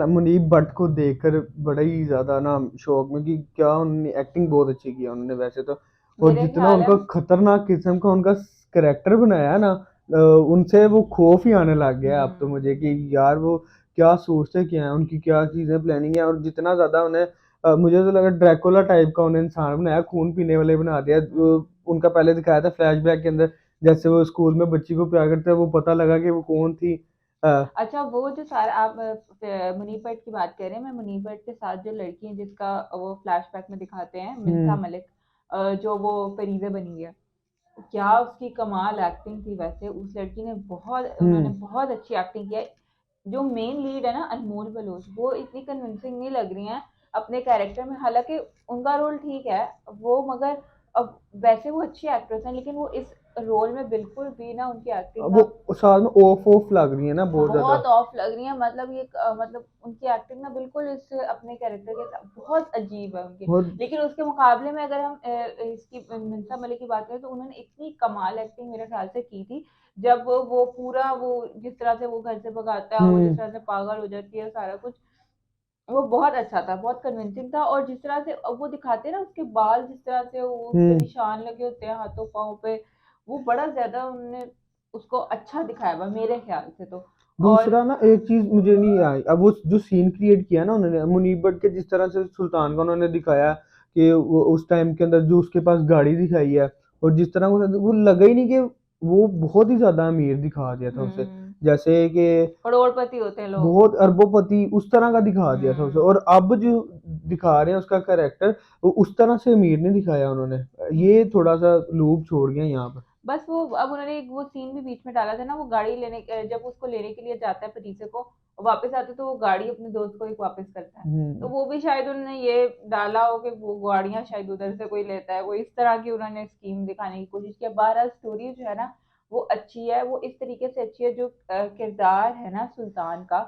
ना मुनीब भट्ट को देखकर बड़ा ही ज्यादा ना शौक में कि क्या उन्होंने एक्टिंग बहुत अच्छी किया उन्होंने वैसे तो। और मेरे जितना ख्याल है। उनका खतरनाक किस्म का उनका करेक्टर बनाया है ना, उनसे वो खौफ ही आने लग गया है अब तो मुझे कि यार वो क्या सोचते क्या है, उनकी क्या चीजें प्लानिंग है। और जितना ज्यादा उन्हें मुझे तो लगा ड्रैकुला टाइप का उन्हें इंसान बनाया, खून पीने वाले बना दिया। उनका पहले दिखाया था फ्लैशबैक के अंदर जैसे वो स्कूल में बच्ची को प्यार करते हैं, वो पता लगा कि वो कौन थी। अच्छा, वो जो सारा आप मुनीब भट्ट की बात कर रहे हैं, मैं मुनीब भट्ट के साथ जो लड़की है जिसका वो फ्लैशबैक में दिखाते हैं, मिन्सा हम्म। मलिक, जो वो फरीदे बनी है, क्या उसकी कमाल एक्टिंग थी। वैसे उस लड़की ने बहुत, उन्होंने हम्म। बहुत अच्छी एक्टिंग किया है। जो मेन लीड है ना अनमोल बलोच, वो इतनी कन्विंसिंग नहीं लग रही हैं अपने कैरेक्टर में। हालांकि उनका रोल ठीक है वो, मगर अब वैसे वो अच्छी एक्ट्रेस हैं, लेकिन वो इस रोल में बिल्कुल भी ना उनकी एक्टिंग अब का वो साथ में ऑफ ऑफ लग रही है ना बहुत ज्यादा। बहुत ऑफ लग रही है। मतलब ये मतलब उनकी एक्टिंग ना बिल्कुल इस अपने कैरेक्टर के साथ बहुत अजीब है उनकी। और लेकिन उसके मुकाबले में अगर हम इसकी मिन्सा मलिक की बात करें, तो उन्होंने इतनी कमाल एक्टिंग मेरे ख्याल से की थी। जब वो पूरा वो जिस तरह से वो घर से भगाता है, वो जिस हम्म। तरह से पागल हो जाती है सारा कुछ, वो बहुत अच्छा था, बहुत कन्विंसिंग था। और जिस तरह से अब वो दिखाते हैं ना उसके बाल, जिस तरह से वो उस पे हम्म। निशान लगे होते हैं हाथों पाँव पे, वो बड़ा ज्यादा उन्होंने उसको अच्छा दिखाया हुआ मेरे ख्याल से तो। और दूसरा ना एक चीज मुझे नहीं आई, अब वो जो सीन क्रिएट किया ना उन्होंने मुनीब भट्ट के, जिस तरह से सुल्तान का उन्होंने दिखाया कि वो उस टाइम के अंदर जो उसके पास गाड़ी दिखाई है, और जिस तरह वो लगा ही नहीं कि वो बहुत ही ज्यादा अमीर दिखा दिया था उसे, हम्म, जैसे कि करोड़पति होते हैं लोग। बहुत अरबोपति उस तरह का दिखा दिया था उसे। हम्म। और अब जो दिखा रहे हैं उसका कैरेक्टर, वो उस तरह से अमीर नहीं दिखाया उन्होंने। ये हम्म। थोड़ा सा लूप छोड़ गया यहाँ पर। बस वो अब उन्होंने एक वो सीन भी बीच में डाला था ना, वो गाड़ी लेने जब उसको लेने के लिए जाता है पतीसे को, वापस आते तो वो गाड़ी अपने दोस्त को एक वापस करता है। तो हम्म। वो भी शायद उन्होंने ये डाला हो कि वो गाड़ियां शायद उधर से कोई लेता है, वो इस तरह की उन्होंने स्कीम दिखाने की कोशिश की। बहरहाल स्टोरी जो है ना वो अच्छी है, वो इस तरीके से अच्छी है। जो किरदार है ना सुल्तान का,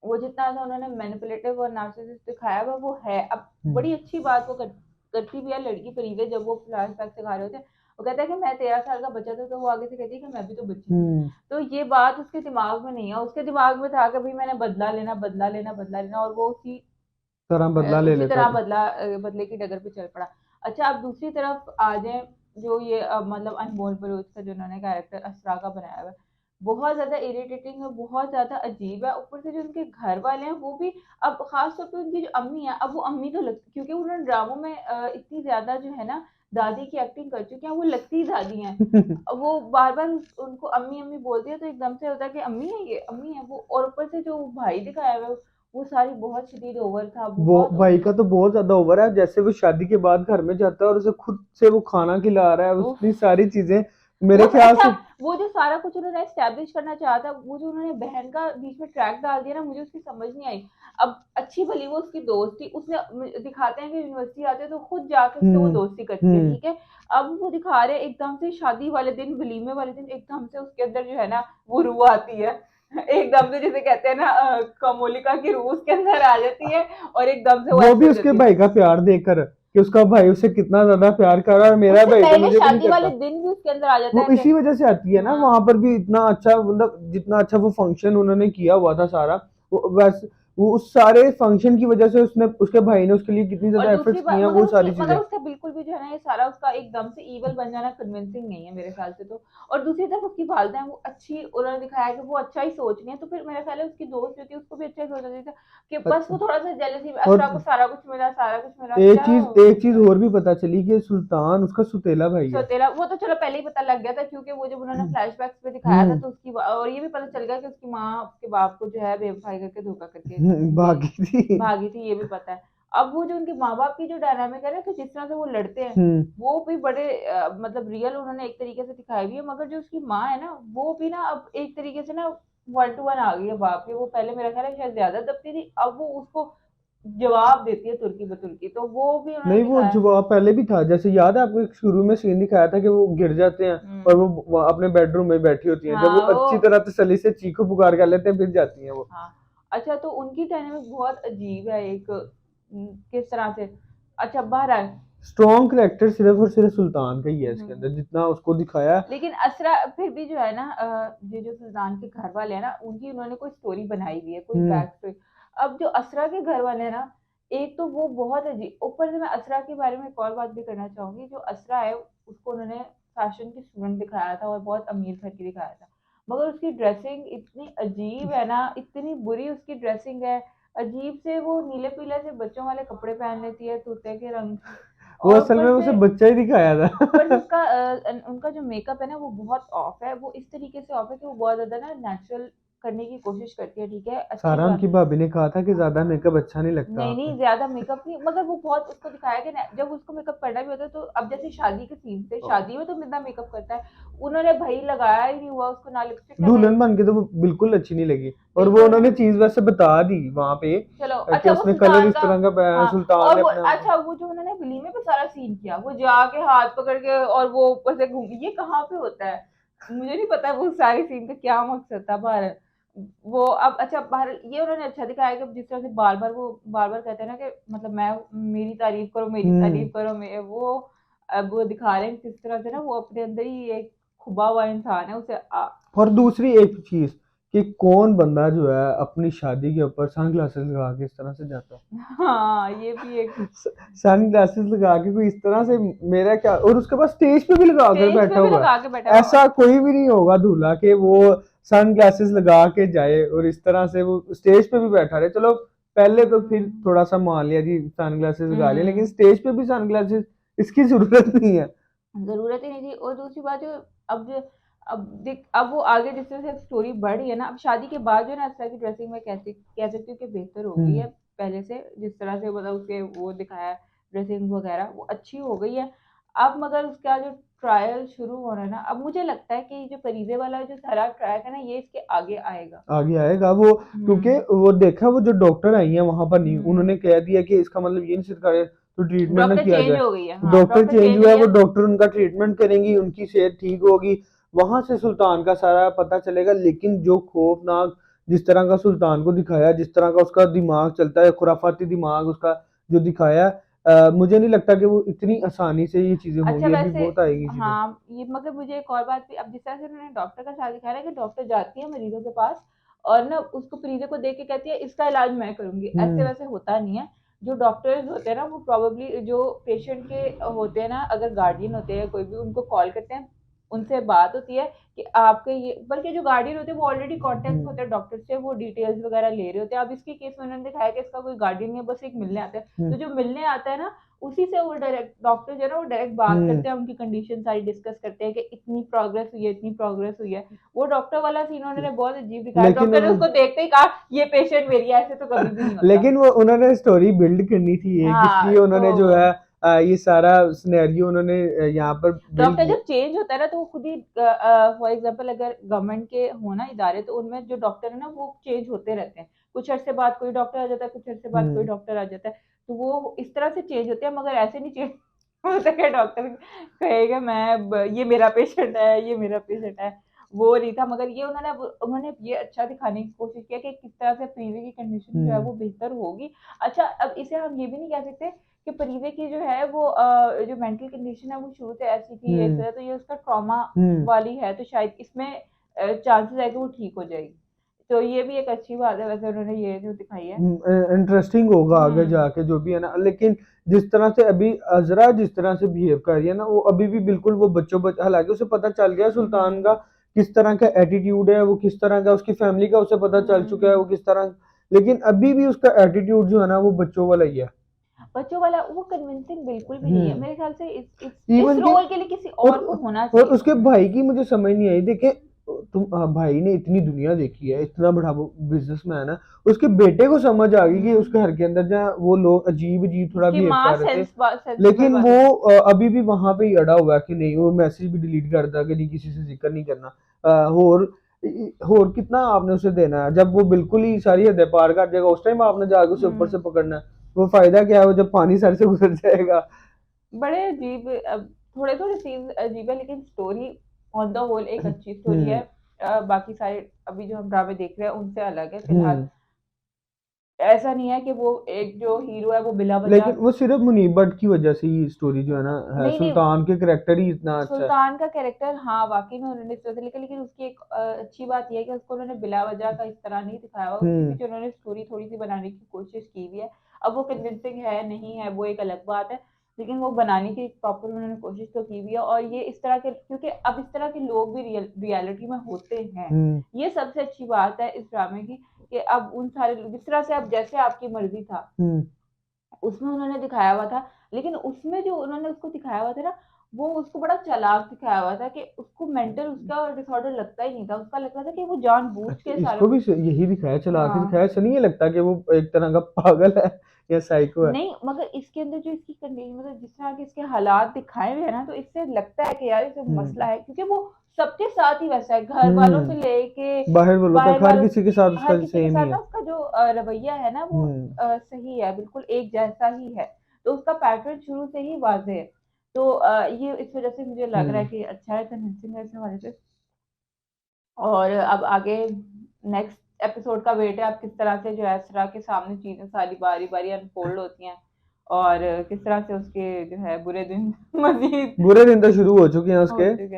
वो जितना सा उन्होंने मैनिपुलेटिव और नार्सिसिस्ट दिखाया हुआ वो है। अब हम्म। बड़ी अच्छी बात वो करती भी है लड़की फरीदे, जब वो फ्लैशबैक से खा रहे होते हैं, वो कहता है कि मैं 13 साल का बच्चा था, तो वो आगे से कहती है कि मैं भी तो बच्ची थी। हम्म। तो ये बात उसके दिमाग में नहीं है, उसके दिमाग में था कि भाई मैंने बदला लेना, बदला लेना, बदला लेना, और वो तरह बदला ले उसी लेता तरह था। बदले की डगर पे चल पड़ा। अच्छा, अब दूसरी तरफ आ जाए, जो ये मतलब अनमोल बलोच का जो उन्होंने कैरेक्टर असरा का बनाया हुआ है, बहुत ज्यादा इरिटेटिंग है, बहुत ज्यादा अजीब है। ऊपर से जो उनके घर वाले हैं वो भी, अब खास तौर पे उनकी जो अम्मी है, अब वो अम्मी तो लगती, क्योंकि उन्होंने ड्रामों में इतनी ज्यादा जो है ना दादी की एक्टिंग कर चुकी हैं, वो लगती दादी हैं। वो बार बार उनको अम्मी अम्मी बोलती है, तो एकदम से होता है कि अम्मी है, ये अम्मी है वो। और ऊपर से जो भाई दिखाया हुआ है, वो सारी बहुत शदीद ओवर था, वो बहुत भाई ओवर का था। तो बहुत ज्यादा ओवर है, जैसे वो शादी के बाद घर में जाता है और उसे खुद से वो खाना खिला रहा है, उफ, उसकी सारी चीजें वो मेरे ख्याल अच्छा, से। वो जो सारा कुछ उन्होंने एस्टेब्लिश करना चाहा था, वो जो उन्होंने बहन का बीच में ट्रैक डाल दिया ना, मुझे उसकी समझ नहीं आई। अब अच्छी भली वो उसकी दोस्त थी, उसने दिखाते हैं कि यूनिवर्सिटी आते हैं तो खुद जाके उससे वो हम्म। दोस्ती करती है, हम्म। ठीक है। अब वो दिखा रहे हैं एकदम से शादी वाले दिन, वलीमे वाले दिन, एकदम से उसके अंदर जो है ना वो रूह आती है। एकदम से जिसे कहते हैं ना कमोलिका की रूह उसके अंदर आ जाती है, और एकदम से वो वो ऐसे भी हो उसके जाती है। भाई का प्यार देखकर कि उसका भाई उसे कितना ज्यादा प्यार कर रहा है, और मेरा उससे भाई तो पहले मुझे भी नहीं शादी वाले करता। दिन भी उसके अंदर आ जाता वो है कि इसी वजह से आती है ना, हाँ। वहां पर भी इतना अच्छा, मतलब जितना अच्छा वो फंक्शन उन्होंने किया हुआ था सारा, वो वैसे वो उस सारे फंक्शन की वजह से उसने, उसके भाई ने उसके लिए कितनी और ज्यादा दूसरी एफर्ट्स किए बात, हैं, वो सारी मगर चीजें। उसका बिल्कुल भी जो है ना ये सारा उसका एकदम से ईवल बन जाना कन्विंसिंग नहीं है मेरे ख्याल से तो। और दूसरी तरफ उसकी वालदा है वो अच्छी, उन्होंने दिखाया कि वो अच्छा ही सोच रही है, तो फिर मेरे ख्याल है उसकी दोस्त जो थी उसको भी अच्छा ही सोचना चाहिए था कि बस वो थोड़ा सा जेलसी में, और असरा को सारा कुछ मिला, सारा कुछ मिला, क्या एक चीज और भी पता चली कि सुल्तान उसका सुतेला भाई है। सौतेला, वो तो चलो पहले ही पता लग गया था, क्योंकि वो जब उन्होंने फ्लैशबैक्स में दिखाया था हम्म। तो उसकी और ये भी पता चल गया कि उसकी माँ उसके बाप को जो है बेवफाई करके धोखा करके ये बाकी थी। भागी थी, ये भी पता है। अब वो जो उनके माँ बाप की जो डायनामिक है ना, कि जिस तरह से वो लड़ते हैं, हम्म। वो भी बड़े मतलब रियल उन्होंने एक तरीके से दिखाई हुई है। मगर जो उसकी माँ है ना, वो भी ना अब एक तरीके से ना 1 to 1 आ गई है बाप की। वो पहले मेरा ख्याल है शायद ज्यादा दबती थी, अब वो उसको जवाब देती है तुर्की बतुर्की, तो वो भी उन्होंने नहीं, वो दिखाया। जवाब पहले भी था, जैसे याद है आपको एक शुरू में सीन दिखाया था कि वो गिर जाते हैं और हम्म। वो वहाँ अपने बेडरूम में बैठी होती हैं, जब वो हाँ वो, अच्छी तरह तसल्ली से चीखो पुकार कर लेते हैं फिर जाती हैं वो। हाँ। अच्छा, तो उनकी डायनामिक बहुत अजीब है एक, किस तरह से। अच्छा, बहरहाल। स्ट्रॉन्ग करेक्टर सिर्फ और सिर्फ सुल्तान का ही है इसके हम्म। अंदर, जितना उसको दिखाया। लेकिन असरा फिर भी जो है ना, ये जो सुल्तान के घर वाले हैं ना, उनकी उन्होंने कोई स्टोरी बनाई हुई है, कोई हम्म। Back story. अब जो असरा के घर वाले हैं ना, एक तो वो बहुत अजीब, ऊपर से मैं असरा के बारे में एक और बात भी करना चाहूंगी। जो असरा है उसको उन्होंने फैशन की स्टूडेंट दिखाया था और बहुत अमीर घर की दिखाया था, मगर उसकी ड्रेसिंग इतनी अजीब है ना, इतनी बुरी उसकी ड्रेसिंग है। अजीब से वो नीले पीले से बच्चों वाले कपड़े पहन लेती है तोते के रंग के, वो और असल में उसे बच्चा ही दिखाया ऊपर से था। उसका उनका जो मेकअप है ना वो बहुत ऑफ है, वो इस तरीके से ऑफ है कि वो बहुत ज्यादा ना नेचुरल करने की कोशिश करती है, ठीक है, अच्छी सारा बात। उनकी भाभी ने कहा था कि ज्यादा मेकअप अच्छा नहीं लगता नहीं आप नहीं पे। ज्यादा मेकअप नहीं, मगर वो बहुत उसको दिखाया कि जब उसको मेकअप करना भी होता है तो अब जैसे शादी के सीन थे, शादी में तो कितना मेकअप करता है, उन्होंने भाई लगाया ही नहीं हुआ, उसको ना लिपस्टिक लगाई। दुल्हन बन के तो वो बिल्कुल अच्छी नहीं लगी। और वो बिल्कुल उन्होंने ना। चीज वैसे बता दी वहां पे चलो कि अच्छा, वो उसने कलर सुल्तान इस का, तरह का हाँ, सुल्तान और ने वो अपने आप को। अच्छा वो जो उन्होंने वलीमे पे सारा सीन किया, वो जाके हाथ पकड़ के और वो ऊपर से घूम, ये कहाँ पे होता है, मुझे नहीं पता वो सारे सीन का क्या मकसद था बाहर। वो अब अच्छा बाहर ये उन्होंने अच्छा दिखाया कि जिस तरह से बार बार वो बार बार कहते हैं ना कि मतलब मैं, मेरी तारीफ करो, मेरी हम्म। तारीफ करो, मैं वो, अब वो दिखा रहे हैं किस तरह से ना वो अपने अंदर ही एक खुबा हुआ इंसान है, उसे और दूसरी एक चीज कि कौन बंदा जो है अपनी शादी के ऊपर सनग्लासेस लगा के इस तरह से जाता हाँ ये भी एक, है। सनग्लासेस लगा के कोई इस तरह से, मेरा क्या, और उसके बाद स्टेज पे भी लगा कर स्टेज पे बैठा भी हुआ लगा के बैठा है। हुआ और ऐसा कोई भी नहीं होगा दूल्हा कि वो सनग्लासेस लगा के जाए और इस तरह से वो स्टेज पे भी बैठा रहे। चलो पहले तो फिर हम्म, थोड़ा सा मान लिया जी सनग्लासेस लगा लिया, लेकिन हम्म, स्टेज पे भी सनग्लासेस इसकी जरूरत नहीं है। ज़रूरत ही नहीं थी। और दूसरी बात जो अब देख, अब वो आगे जिस तरह से स्टोरी बढ़ रही है ना, अब शादी के बाद जो है ना असरा की ड्रेसिंग में कैसे कह सकती हूँ कि बेहतर हो गई हम्म। है पहले से, जिस तरह से मतलब उसके वो दिखाया है, ड्रेसिंग वगैरह वो अच्छी हो गई है। अब मगर उसका जो ट्रायल शुरू हो रहा है ना, अब मुझे लगता है कि ये जो फरीदे वाला जो सारा ट्रैक है ना, ये इसके आगे आएगा। आगे आएगा वो, क्योंकि हम्म, वो देखा वो जो डॉक्टर आई हैं वहां पर नहीं, हम्म, उन्होंने कह दिया कि इसका मतलब ये नहीं सिर्फ तो ट्रीटमेंट ना डॉक्टर किया चेंज जाए। हो गई है, तो हाँ डॉक्टर डॉक्टर चेंज चेंज हुआ है, हुई वो है। डॉक्टर उनका ट्रीटमेंट करेंगी, उनकी सेहत ठीक होगी, वहां से सुल्तान का सारा पता चलेगा। लेकिन जो खौफनाक जिस तरह का सुल्तान को दिखाया, जिस तरह का उसका दिमाग चलता है, खुराफाती दिमाग उसका जो दिखाया, मुझे नहीं लगता कि वो इतनी आसानी से ये चीजें अच्छा होंगी, अभी वैसे, बहुत आएगी चीजें। हाँ ये मगर मुझे एक और बात भी, अब जिस तरह से उन्होंने डॉक्टर का साथ दिखाया ना कि डॉक्टर जाती है मरीजों के पास और ना उसको मरीजों को देख के कहती है इसका इलाज मैं करूंगी, ऐसे हम्म। वैसे होता नहीं है। जो डॉक्टर्स होते हैं ना वो प्रोबेबली जो पेशेंट के होते हैं ना, अगर गार्डियन होते हैं कोई भी, उनको कॉल करते हैं, उनसे बात होती है कि आपके ये, बल्कि जो गार्डियन होते हैं वो ऑलरेडी कांटेक्ट में हम्म। होते हैं डॉक्टर से, वो डिटेल्स वगैरह ले रहे होते हैं। अब इसके केस में उन्होंने दिखाया कि इसका कोई गार्डियन नहीं है, बस एक मिलने आता है, हम्म। तो जो मिलने आता है ना उसी से वो डायरेक्ट डॉक्टर जो है ना वो डायरेक्ट बात हम्म। करते हैं, उनकी कंडीशन सारी डिस्कस करते हैं कि इतनी प्रोग्रेस हुई है, इतनी प्रोग्रेस हुई है। वो डॉक्टर वाला सीन उन्होंने बहुत अजीब दिखाया, लेकिन डॉक्टर ने उन्होंने उसको देखते ही कहा ये पेशेंट मेरी है, ऐसे तो कभी भी नहीं होता। लेकिन वो उन्होंने स्टोरी बिल्ड करनी थी एक, हाँ इसलिए तो उन्होंने जो है ये सारा सिनेरियो उन्होंने यहाँ पर बिल्ड डॉक्टर किया। जब चेंज होता है ना तो वो खुद ही, फॉर एग्जांपल अगर गवर्नमेंट के हो ना इदारे, तो उनमें जो डॉक्टर है ना वो चेंज होते रहते हैं, कुछ अरसे बाद कोई डॉक्टर आ जाता है, कुछ अरसे बाद कोई हम्म। डॉक्टर आ जाता है, तो वो इस तरह से चेंज होते हैं, मगर ऐसे नहीं चेंज होता कि डॉक्टर कहेगा ये मेरा पेशेंट है, ये मेरा पेशेंट है, वो नहीं था। मगर ये उन्होंने ये अच्छा दिखाने की कोशिश किया कि किस तरह से पीवी की कंडीशन जो है हम्म। वो बेहतर होगी। अच्छा अब इसे हम ये भी नहीं कह सकते कि परिवे की जो है वो जो मेंटल कंडीशन है वो शुरू से ऐसी थी, एक हम्म। तरह तो ये उसका ट्रॉमा हम्म। वाली है, तो शायद इसमें चांसेस है कि वो ठीक हो जाएगी। तो ये भी एक अच्छी बात है वैसे उन्होंने ये जो दिखाई है। इंटरेस्टिंग होगा आगे हम्म, जाके जो भी है ना। लेकिन जिस तरह से अभी अजरा जिस तरह से बिहेव कर रही है ना, वो अभी भी बिल्कुल वो हालांकि उसे पता चल गया सुल्तान हम्म, का किस तरह का एटीट्यूड है, वो किस तरह का, उसकी फैमिली का उसे पता चल चुका है वो हम्म। किस तरह, लेकिन अभी भी उसका एटीट्यूड जो है ना वो बच्चों वाला ही है। बच्चों वाला वो कन्विंसिंग बिल्कुल भी नहीं है हम्म। मेरे ख्याल से, इस इवन के, रोल के लिए किसी और और को होना और चाहिए उसके था। भाई की मुझे समझ नहीं आई। देखे भाई ने इतनी दुनिया देखी है, इतना बड़ा बिजनेसमैन है, उसके बेटे को समझ आ गई कि उसके हम्म, घर के अंदर जहाँ वो लोग अजीब अजीब थोड़ा कि बिहेव माँ कर रहे थे, सेंसिबल लेकिन वो बातें कर। अभी भी वहां पे ही अड़ा हुआ है कि नहीं, वो मैसेज भी डिलीट कर दिया कि नहीं किसी से जिक्र नहीं करना। और कितना आपने उसे देना है, जब वो बिल्कुल ही सारी हदें पार कर जाएगा उस टाइम आपने जाके उसे ऊपर से हम्म, पकड़ना है। वो फायदा क्या है वो जब पानी सर से गुजर जाएगा। बड़े अजीब, अब थोड़े थोड़े सीन अजीब है, लेकिन स्टोरी ऑन द होल एक अच्छी स्टोरी है। हम्म। बाकी सारे अभी जो हम ड्रामे देख रहे हैं उनसे अलग है फिलहाल। हम्म। ऐसा नहीं है कि वो एक जो हीरो है वो बिला वजह लेकिन वो सिर्फ मुनीब भट्ट की वजह से ही स्टोरी जो है ना है, नहीं नहीं सुल्तान के करेक्टर ही इतना अच्छा है। सुल्तान का कैरेक्टर हाँ वाकई में उन्होंने इस तरह से लिखा, लेकिन उसकी एक अच्छी बात यह है कि उसको उन्होंने बिला वजह का इस तरह नहीं दिखाया हुआ, उसके हम्म। पीछे उन्होंने स्टोरी थोड़ी सी बनाने की कोशिश की भी है। अब वो कन्विंसिंग है नहीं है वो एक अलग बात है, लेकिन वो बनाने की प्रॉपर उन्होंने कोशिश तो की भी है। और ये इस तरह के, क्योंकि अब इस तरह के लोग भी रियलिटी में होते हैं, हम्म। ये सबसे अच्छी बात है इस ड्रामे की, कि अब उन सारे जिस तरह से अब जैसे आपकी मर्जी था हम्म। उसमें उन्होंने दिखाया हुआ था, लेकिन उसमें जो उन्होंने उसको दिखाया हुआ था ना, वो उसको बड़ा चालाक दिखाया हुआ था कि उसको मेंटल उसका डिसऑर्डर लगता ही नहीं था, उसका लगता था कि वो जानबूझ अच्छा, के सारा इसको भी कुछ। यही दिखाया, चला के दिखाया, हाँ ऐसा नहीं है लगता कि वो एक तरह का पागल है या साइको है। नहीं, मगर इसके अंदर जो इसकी कंडीशन, मतलब जिस तरह के इसके हालात दिखाए हुए हैं ना, तो इससे लगता है कि यार इसे मसला हम्म। है, क्योंकि वो सबके साथ ही वैसा है, घर वालों से हम्म। लेके बाहर बोलो बाहर तक हर वालों, किसी के साथ हर उसका किसी के सेम ही साथ है। ना उसका जो रवैया है ना वो हम्म। सही है, बिल्कुल एक जैसा ही है। तो उसका पैटर्न शुरू से ही वाज़ेह है। तो ये इस वजह से मुझे लग रहा है हम्म। कि अच्छा है, कन्विंसिंग है इस हवाले से। और अब आगे नेक्स्ट एपिसोड का वेट है, अब किस तरह से जो है असरा के सामने चीजें सारी बारी बारी अनफोल्ड होती हैं, और किस तरह से उसके जो है बुरे दिन मजीद बुरे दिन तो शुरू हो चुके हैं हो उसके। चुके हैं।